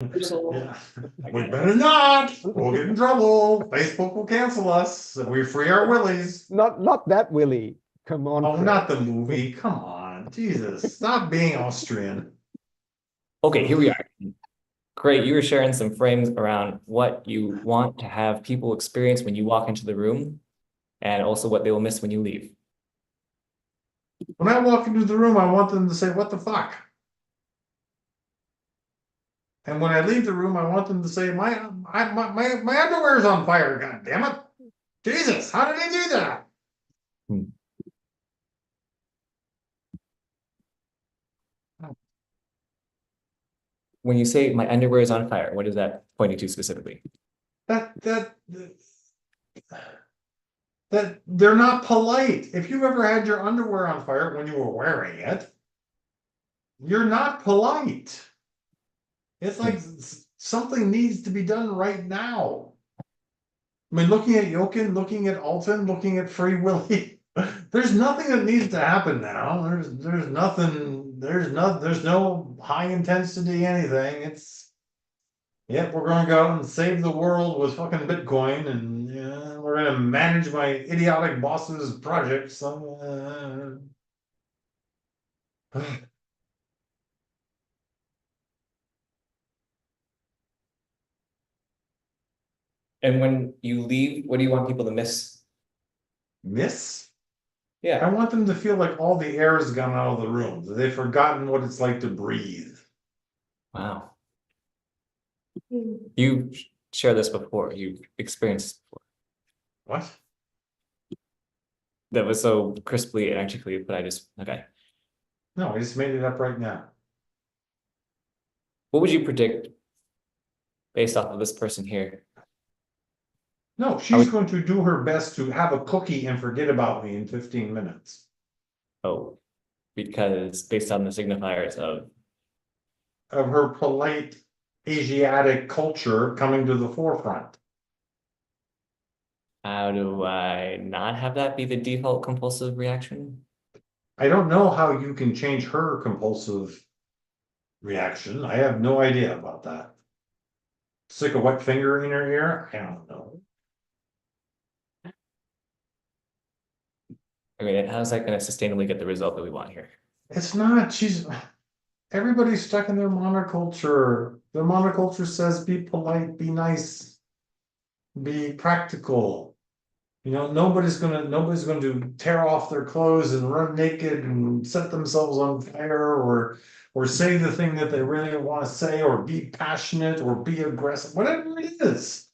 Yeah, we better not. We'll get in trouble. Facebook will cancel us. We free our willies. Not that Willie. Come on, Oh, Chris. not the movie. Come on, Jesus! Stop being Austrian. Okay, here we are. Great, you were sharing some frames around what you want to have people experience when you walk into the room, and also what they will miss when you leave. When I walk into the room, I want them to say, "What the fuck?" And when I leave the room, I want them to say, my underwear is on fire, god damn it. Jesus, how did he do that? When you say my underwear is on fire, what is that pointing to specifically? That they're not polite. If you ever had your underwear on fire when you were wearing it, you're not polite. It's like something needs to be done right now. I mean, looking at Jochen, looking at Alton, looking at Free Willy, there's nothing that needs to happen now. There's nothing, there's no high intensity anything. It's, yep, we're gonna go out and save the world with fucking Bitcoin, and yeah, we're gonna manage my idiotic boss's project. So And when you leave, what do you want people to miss? miss? I Yeah, want them to feel like all the air has gone out of the room, that they've forgotten what it's like to breathe. wow. You shared this before, you experienced this before. What? That was so crisply and articulate, but okay. No, I just made it up right now. What would you predict based off of this person here? No, she's going to do her best to have a cookie and forget about me in 15 minutes. Oh, because based on the signifiers of her polite Asiatic culture coming to the forefront. how do I not have that be the default compulsive reaction? I don't know how you can change her compulsive reaction. I have no idea about that. Stick a wet finger in her ear? I don't know. I mean, how's that going to sustainably get the result that we want here? It's not. Everybody's stuck in their monoculture. Their monoculture says be polite, be nice, be practical. You know, nobody's going to tear off their clothes and run naked and set themselves on fire or say the thing that they really want to say or be passionate or be aggressive, whatever it is.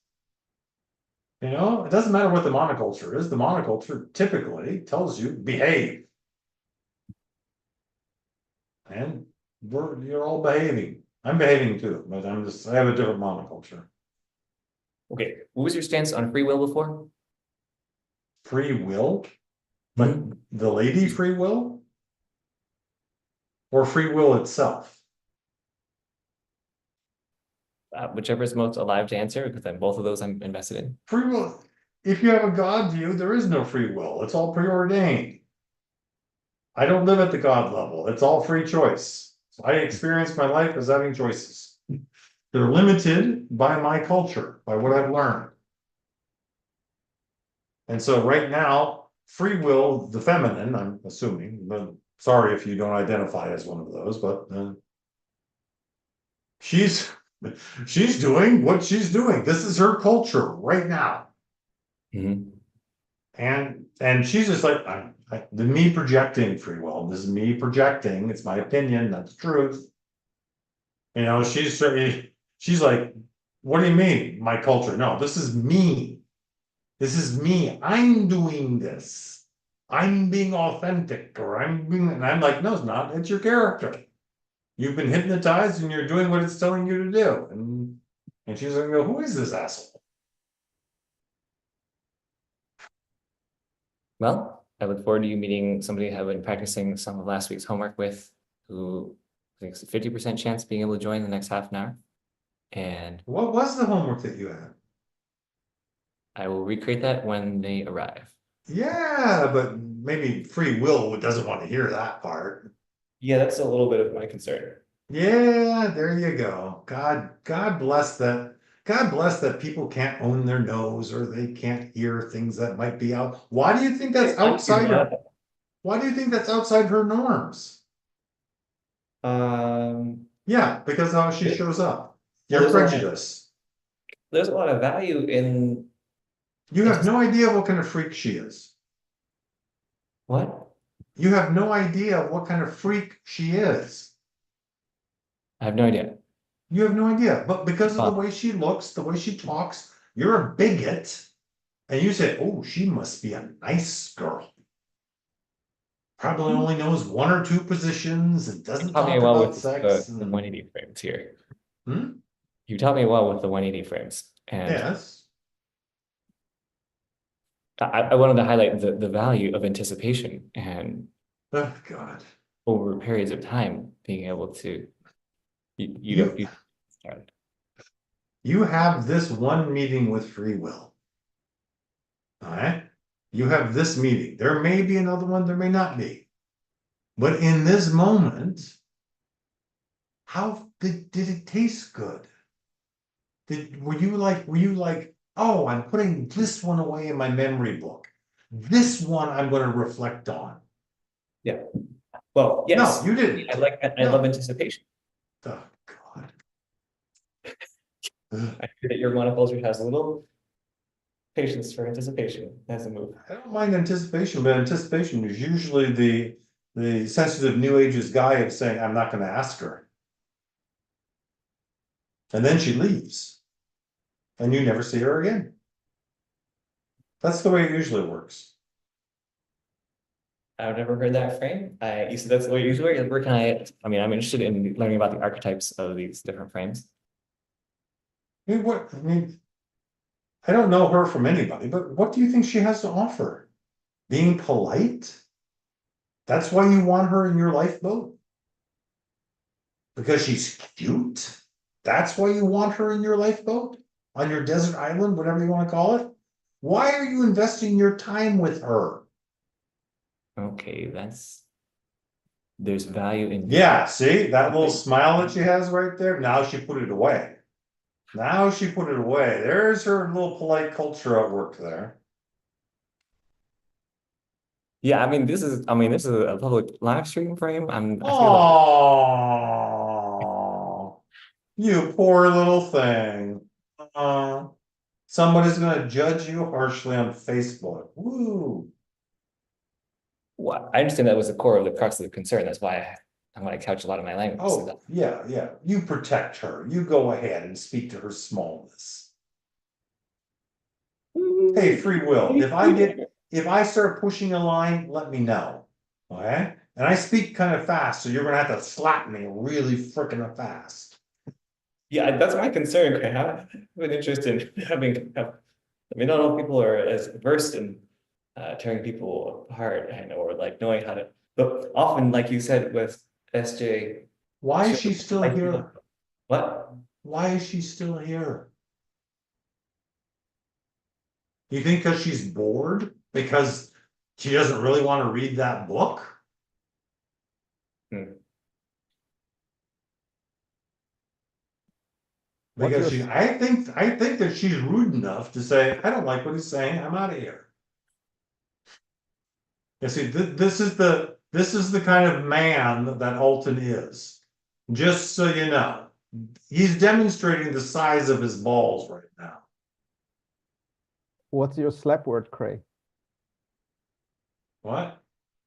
You know, it doesn't matter what the monoculture is. The monoculture typically tells you behave. And you're all behaving. I'm behaving too, but I have a different monoculture. Okay, what was your stance on free will before? Free will? But the lady free will? Or free will itself? Whichever is most alive to answer, because then both of those I'm invested in. Free will, if you have a God view, there is no free will. It's all preordained. I don't live at the God level. It's all free choice. So I experience my life as having choices. They're limited by my culture, by what I've learned. And so right now, free will, the feminine, I'm assuming, but sorry if you don't identify as one of those, but she's doing what she's doing. This is her culture right now. Mm-hmm. And she's just like, the me projecting free will. This is me projecting. It's my opinion. That's the truth. You know, she's like, what do you mean, my culture? No, this is me. This is me. I'm doing this. I'm being authentic, or and I'm like, no, it's not. It's your character. You've been hypnotized and you're doing what it's telling you to do. And she's like, who is this asshole? Well, I look forward to you meeting somebody I've been practicing some of last week's homework with, who I think it's a 50% chance of being able to join in the next half an hour. And what was the homework that you had? I will recreate that when they arrive. Yeah, but maybe free will doesn't want to hear that part. Yeah, that's a little bit of my concern. Yeah, there you go. God bless that. God bless that people can't own their nose or they can't hear things that might be out. Why do you think that's outside her? Why do you think that's outside her norms? Um, Yeah, because how she Well, shows up. well, Your prejudice. there's a lot of value in You have just no idea what kind of freak she is. what? You have no idea what kind of freak she is. I have no idea. You have no idea. But because of the Huh. way she looks, the way she talks, you're a bigot. And you say, oh, she must be a nice girl. Probably only knows one or two positions and doesn't Taught me talk well about with sex. the 180 frames here. Hmm? You taught me well with the 180 frames, and Yes. I wanted to highlight the value of anticipation and Oh, God. over periods of time being able to you You don't you started. you have this one meeting with free will. All right. You have this meeting. There may be another one, there may not be. But in this moment, how did it taste good? Were you like, oh, I'm putting this one away in my memory book. This one I'm going to reflect on. Yeah. Well, No, yes. you didn't. I love No. anticipation. Oh, God. Ugh. I hear that your monoculture has a little patience for anticipation as a move. I don't mind anticipation, but anticipation is usually the sensitive New Ages guy of saying, I'm not going to ask her. And then she leaves. And you never see her again. That's the way it usually works. I've never heard that frame. You said that's the way it usually works. Where can I mean, I'm interested in learning about the archetypes of these different frames. I mean, I don't know her from anybody, but what do you think she has to offer? Being polite? That's why you want her in your lifeboat? Because she's cute? That's why you want her in your lifeboat? On your desert island, whatever you want to call it? Why are you investing your time with her? Okay, there's value in Yeah, see that little smile that she has right there? Now she put it away. Now she put it away. There's her little polite culture at work there. Yeah, I mean this is a public live stream frame. I feel like Oh, you poor little thing. Somebody's gonna judge you harshly on Facebook. Woo. well, I understand that was the core of the crux of the concern. That's why I want to couch a lot of my language. So Oh, yeah, yeah. You protect her. You go ahead and speak to her smallness. Hey, free will. If I start pushing a line, let me know. Okay? And I speak kind of fast, so you're gonna have to slap me really freaking fast. yeah, that's my concern. I have an interest in I mean, not all people are as versed in tearing people apart, I know, or like knowing how to. But often, like you said with SJ, Why is she'll she still like here? what? Why is she still here? You think because she's bored? Because she doesn't really want to read that book? Hmm. What's Because your, she, I think that she's rude enough to say, I don't like what he's saying, I'm out of here. You see, this is the kind of man that Alton is. Just so you know, he's demonstrating the size of his balls right now. what's your slap word, Cray? What?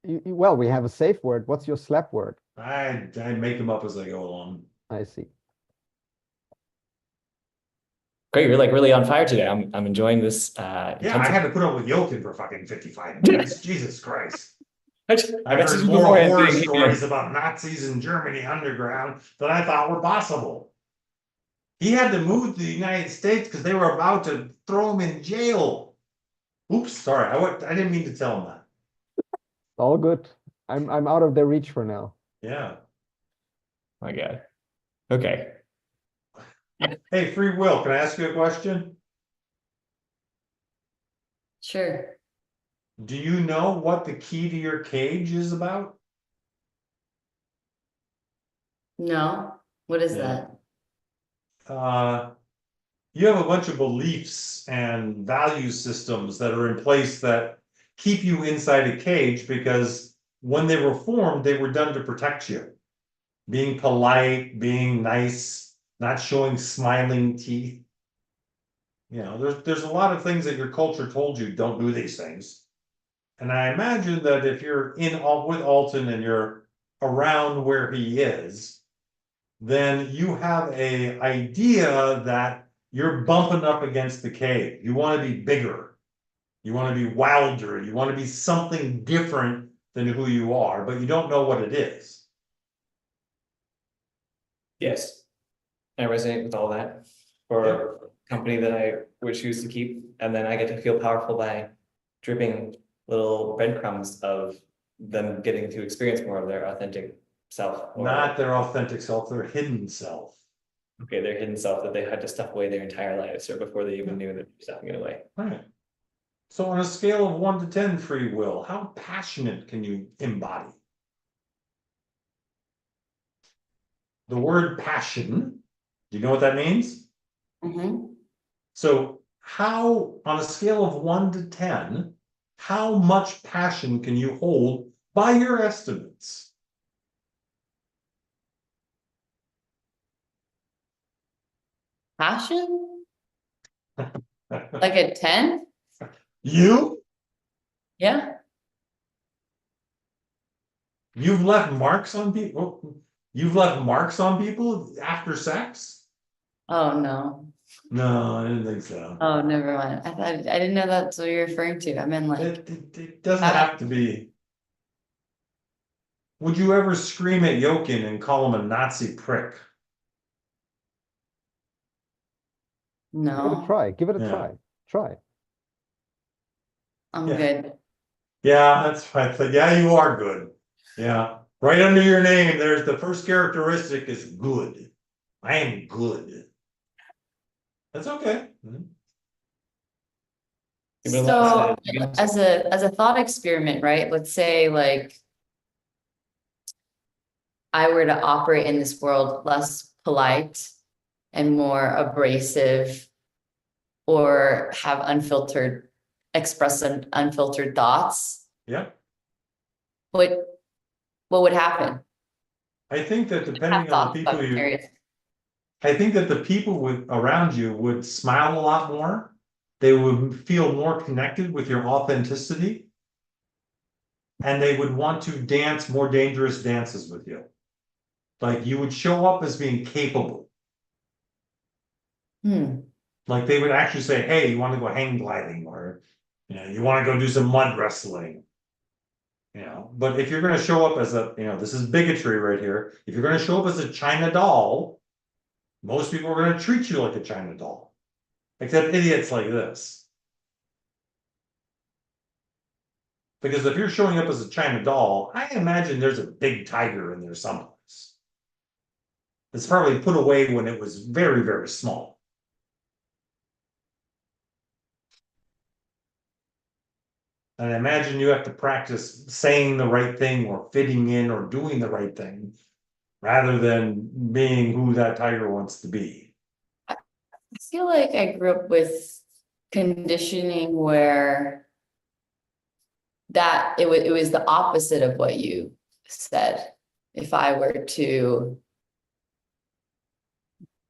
Well, we have a safe word. What's your slap word? I make them up as I go along. I see. Great, you're like really on fire today. I'm enjoying this. Yeah, I had to put up with Jochen for fucking 55 minutes. Jesus Christ. I I've messaged heard you more beforehand horror saying, stories hey, about Nazis in Germany underground than I thought were possible. He had to move to the United States because they were about to throw him in jail. Oops, sorry, I didn't mean to tell him that. All good. I'm out of their reach for now. Yeah. my God. Okay. Hey, free will, can I ask you a question? Sure. Do you know what the key to your cage is about? No, what is Yeah. that? You have a bunch of beliefs and value systems that are in place that keep you inside a cage because when they were formed, they were done to protect you. Being polite, being nice, not showing smiling teeth. You know, there's a lot of things that your culture told you don't do these things. And I imagine that if you're with Alton and you're around where he is, then you have a idea that you're bumping up against the cave. You want to be bigger. You want to be wilder. You want to be something different than who you are, but you don't know what it is. Yes. I resonate with all that for a company that I would choose to keep, and then I get to feel powerful by dripping little breadcrumbs of them getting to experience more of their authentic self. Or, Not their authentic self, their hidden self. okay, their hidden self that they had to stuff away their entire lives or before they even knew that they were stuffing it away. Right. So on a scale of 1 to 10 free will, how passionate can you embody? The word passion, do you know what that means? Mm-hmm. So how, on a scale of 1 to 10, how much passion can you hold by your estimates? Passion? Like a 10? You? Yeah. You've left marks on people? You've left marks on people after sex? Oh, no. No, I didn't think so. Oh, never mind. I didn't know that's what you're referring to. I mean, like, It doesn't have to be. Would you ever scream at Yokin and call him a Nazi prick? Give it a no, try. Give it a Yeah. try. Try. I'm Yeah. good. Yeah, that's right. Yeah, you are good. Yeah. Right under your name, there's the first characteristic is good. I am good. That's okay. Give it a lot So, to- as a thought experiment, right? Let's say like I were to operate in this world less polite and more abrasive, or have express unfiltered thoughts, Yeah. what would happen? I think that Have depending on the thoughts people about you, areas. I think that the people around you would smile a lot more. They would feel more connected with your authenticity. And they would want to dance more dangerous dances with you. Like you would show up as being capable. Like they would actually say, hey, you want to go hang gliding, or you want to go do some mud wrestling. But if you're going to show up as this is bigotry right here. If you're going to show up as a China doll, most people are going to treat you like a China doll. Except idiots like this. Because if you're showing up as a China doll, I imagine there's a big tiger in there someplace. It's probably put away when it was very, very small. And I imagine you have to practice saying the right thing or fitting in or doing the right thing rather than being who that tiger wants to be. I feel like I grew up with conditioning where that it was the opposite of what you said. If I were to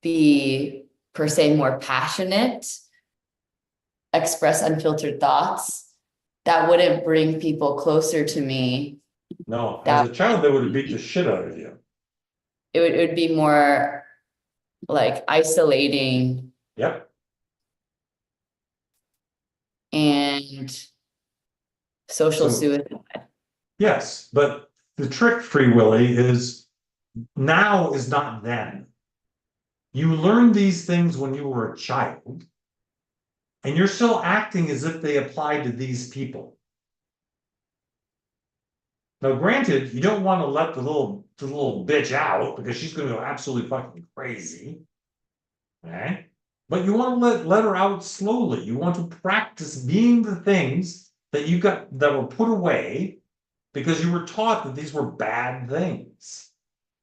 be per se more passionate, express unfiltered thoughts, that wouldn't bring people closer to me. No, as a child, they would have beat the shit out of you. It would be more like isolating Yep. and social So- suicide. Yes, but the trick, Free Willy, is now is not then. You learned these things when you were a child, and you're still acting as if they apply to these people. Now, granted, you don't want to let the little bitch out because she's going to go absolutely fucking crazy. Okay? But you want to let her out slowly. You want to practice being the things that you got that were put away because you were taught that these were bad things.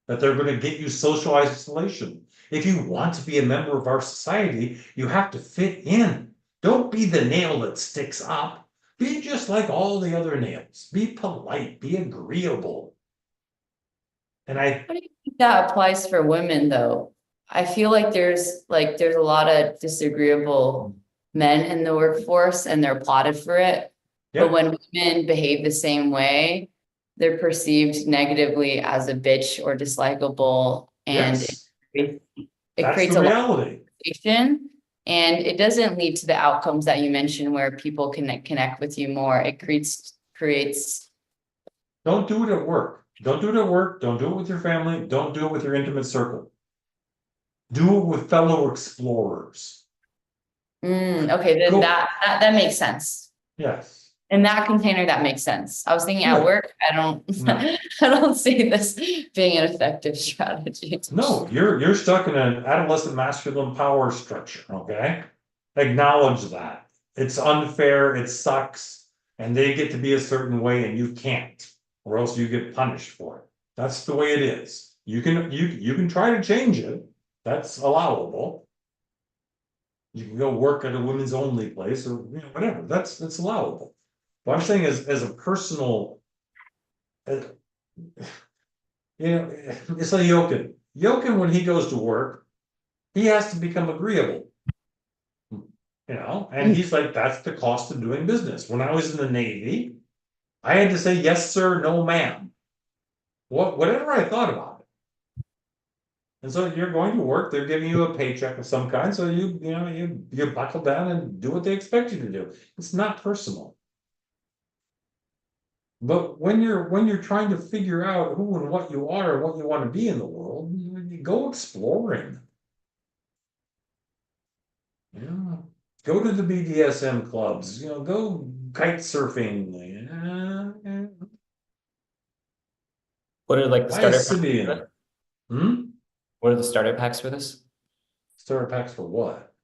that they're gonna get you social isolation. If you want to be a member of our society, you have to fit in. Don't be the nail that sticks up. Be just like all the other nails. Be polite, be agreeable. And I, How do you think that applies for women, though? I feel like there's a lot of disagreeable men in the workforce and they're applauded for it. yeah, But when women behave the same way, they're perceived negatively as a bitch or dislikable, and yes, it that's creates the a lot reality. of frustration. And it doesn't lead to the outcomes that you mentioned where people can connect with you more. It creates. Don't do it at work. Don't do it at work. Don't do it with your family. Don't do it with your intimate circle. Do it with fellow explorers. Okay, then Go- that makes sense. Yes. In that container, that makes sense. I was thinking at Good. work, I don't, No. I don't see this being an effective strategy. No, you're stuck in an adolescent masculine power structure, okay? Acknowledge that. It's unfair, it sucks, and they get to be a certain way and you can't, or else you get punished for it. That's the way it is. You can try to change it. That's allowable. You can go work at a women's only place or whatever. That's allowable. But I'm saying as a personal, as, it's like Jochen. Jochen, when he goes to work, he has to become agreeable. And he's like, that's the cost of doing business. When I was in the Navy, I had to say yes, sir, no, ma'am. Whatever I thought about it. And so you're going to work, they're giving you a paycheck of some kind, so you buckle down and do what they expect you to do. It's not personal. But when you're trying to figure out who and what you are and what you want to be in the world, you go exploring. Yeah. Go to the BDSM clubs, go kite surfing. What are like the Buy a starter packs for Sibian. that? Hmm? What are the starter packs for this? Starter packs for what?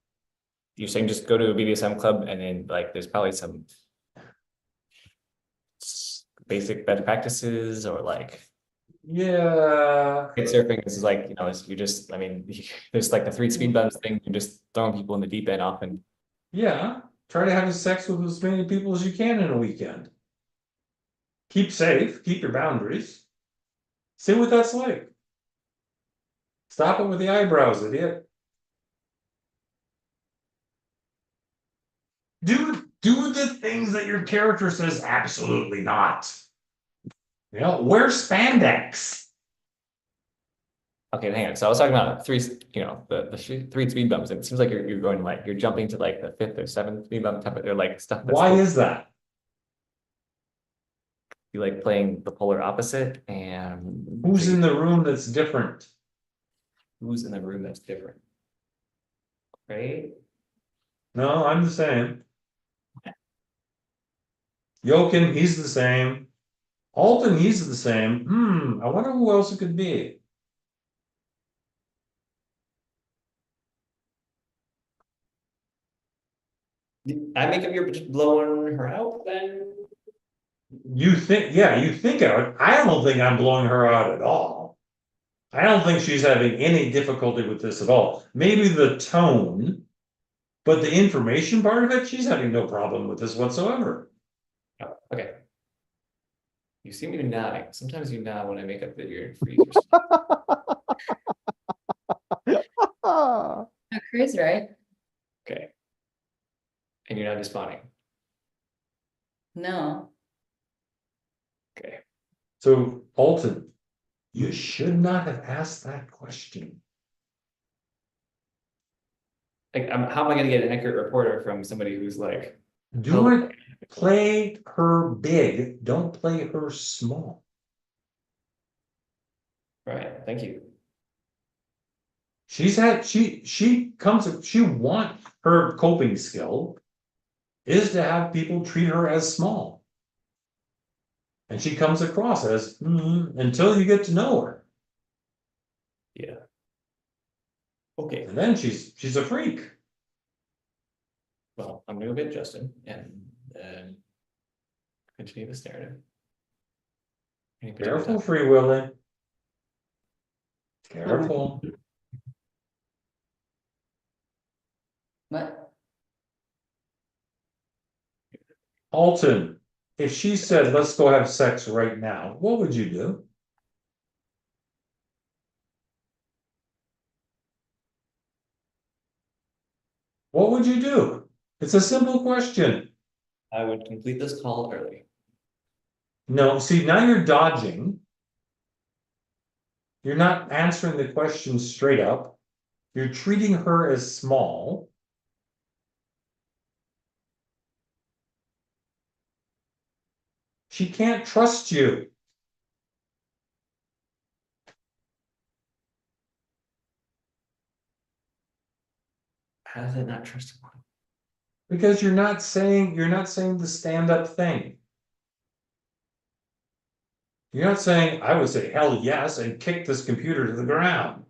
You're saying just go to a BDSM club and then like there's probably some basic best practices or like Yeah, kite surfing is like, it's, you just, I mean, there's like the 3 speed bumps thing, you're just throwing people in the deep end often. yeah. Try to have sex with as many people as you can in a weekend. Keep safe, keep your boundaries. See what that's like. Stop it with the eyebrows, idiot. Do the things that your character says absolutely not. Wear spandex. Okay, hang on. So I was talking about the 3 speed bumps. It seems like you're going like you're jumping to like the 5th or 7th speed bump type of, they're like stuff that's Why cool. is that? You like playing the polar opposite and Who's in the room that's different? who's in the room that's different. Right? No, I'm the same. Jochen, he's the same. Alton, he's the same. I wonder who else it could be. I make up you're just blowing her out then. You think I don't think I'm blowing her out at all. I don't think she's having any difficulty with this at all. Maybe the tone, but the information part of it, she's having no problem with this whatsoever. Oh, okay. You see me nodding. Sometimes you nod when I make up that you're in freeze or Chris, right? okay. And you're not responding. No. Okay. So, Alton, you should not have asked that question. Like, how am I gonna get an accurate reporter from somebody who's like, Do it, play her big, don't play her small. right, thank you. She want her coping skill is to have people treat her as small. And she comes across as, until you get to know her. Yeah. Okay, And then she's a freak. well, I'm gonna get Justin and continue this narrative. Any particular Careful, time? Free Willy. Careful. What? Alton, if she said, let's go have sex right now, what would you do? What would you do? It's a simple question. I would complete this call early. No, see, now you're dodging. You're not answering the question straight up. You're treating her as small. She can't trust you. How is it not trustable? Because you're not saying the stand-up thing. You're not saying, I would say hell yes and kick this computer to the ground.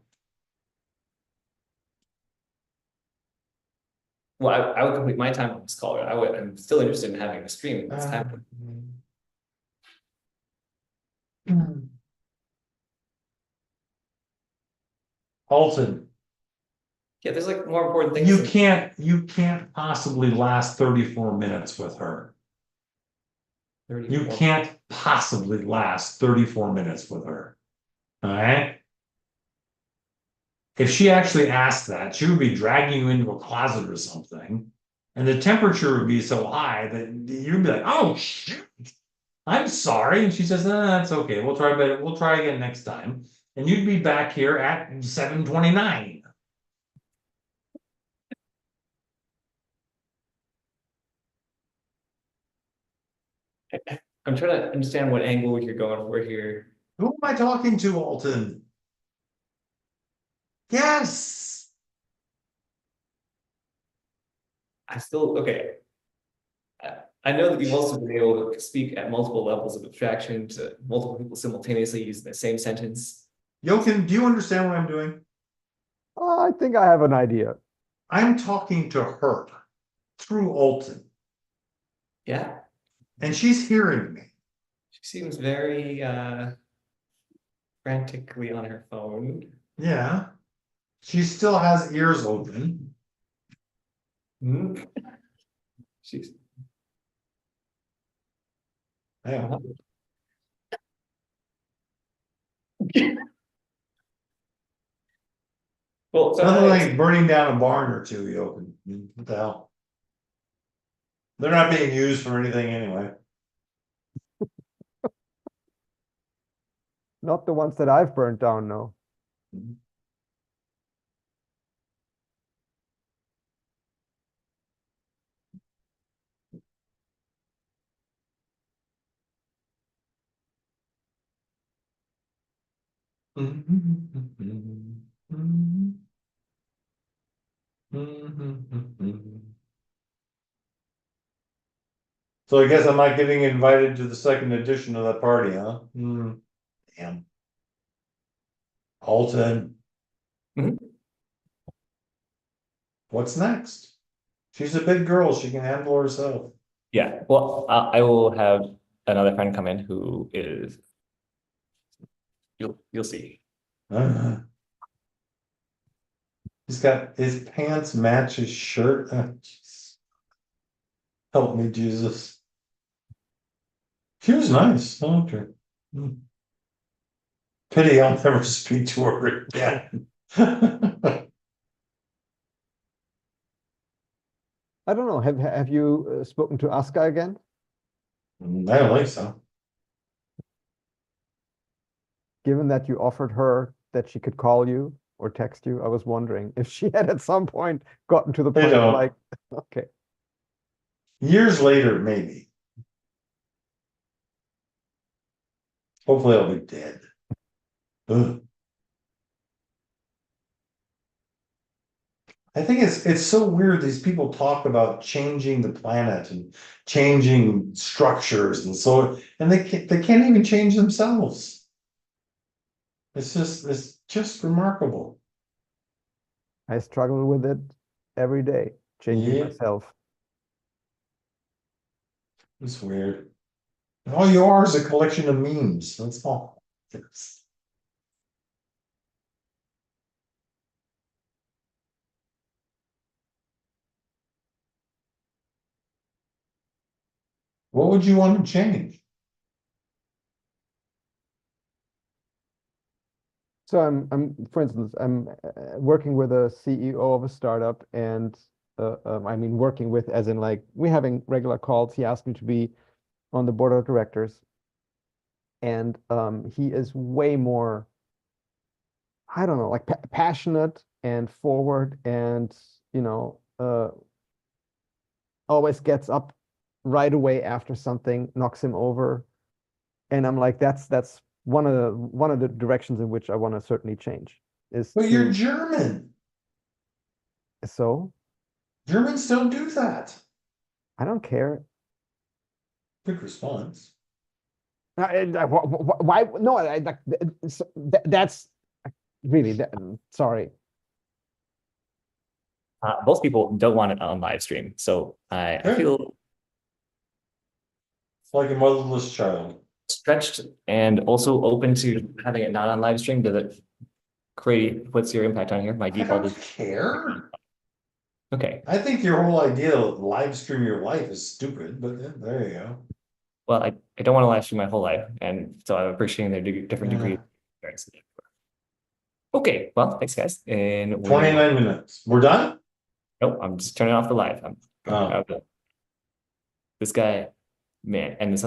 Well, I would complete my time on this call. I'm still interested in having a stream at this time. Alton, Yeah, there's like more important things. you can't possibly last 34 minutes with her. You can't possibly last 34 minutes with her. All right? If she actually asked that, she would be dragging you into a closet or something. And the temperature would be so high that you'd be like, oh shit, I'm sorry. And she says, no, that's okay. We'll try again next time. And you'd be back here at 7:29. I'm trying to understand what angle you're going for here. Who am I talking to, Alton? Yes. Okay. I know that you've also been able to speak at multiple levels of abstraction to multiple people simultaneously using the same sentence. Jochen, do you understand what I'm doing? I think I have an idea. I'm talking to her through Alton, Yeah, and she's hearing me. she seems very frantically on her phone. Yeah. She still has ears open. Hmm. She's Yeah. well, so Nothing like burning down a barn or two, Jochen. What the hell? They're not being used for anything anyway. Not the ones that I've burned down, no. So I guess I'm not getting invited to the second edition of that party, huh? Damn. Alton. Mhm. What's next? She's a big girl, she can handle herself. Yeah, well, I will have another friend come in who is. You'll see. He's got his pants match his shirt. Jeez. Help me, Jesus. She was nice. I liked her. Pity I'll never speak to her again. I don't know. Have you spoken to Aska again? I don't think so. Given that you offered her that she could call you or text you, I was wondering if she had at some point gotten to the They point of don't. like, okay, Years later, maybe. Hopefully I'll be dead. Ugh. I think it's so weird these people talk about changing the planet and changing structures and so and they can't even change themselves. It's just remarkable. I struggle with it every day, changing Yeah. myself. It's weird. And all you are is a collection of memes. That's all. It's- What would you want to change? So for instance, I'm working with a CEO of a startup, and I mean working with, as in like we're having regular calls. He asked me to be on the board of directors, and he is way more, I don't know, like passionate and forward, and always gets up right away after something knocks him over, and I'm like, that's one of the directions in which I want to certainly change is But you're to German. so Germans don't do that. I don't care. Good response. Why? No, that's really sorry. Most people don't want it on live stream, so I Sure. feel It's like a motherless child. stretched and also open to having it not on live stream. Does it create, what's your impact on here? My I default don't is, care. okay, I think your whole idea of live stream your life is stupid, but yeah, there you go. well, I don't want to live stream my whole life, and so I'm appreciating their different degrees. Okay, well, thanks, guys, and 29 minutes. We're done? nope, I'm just turning off the live. Oh. This guy, man, and this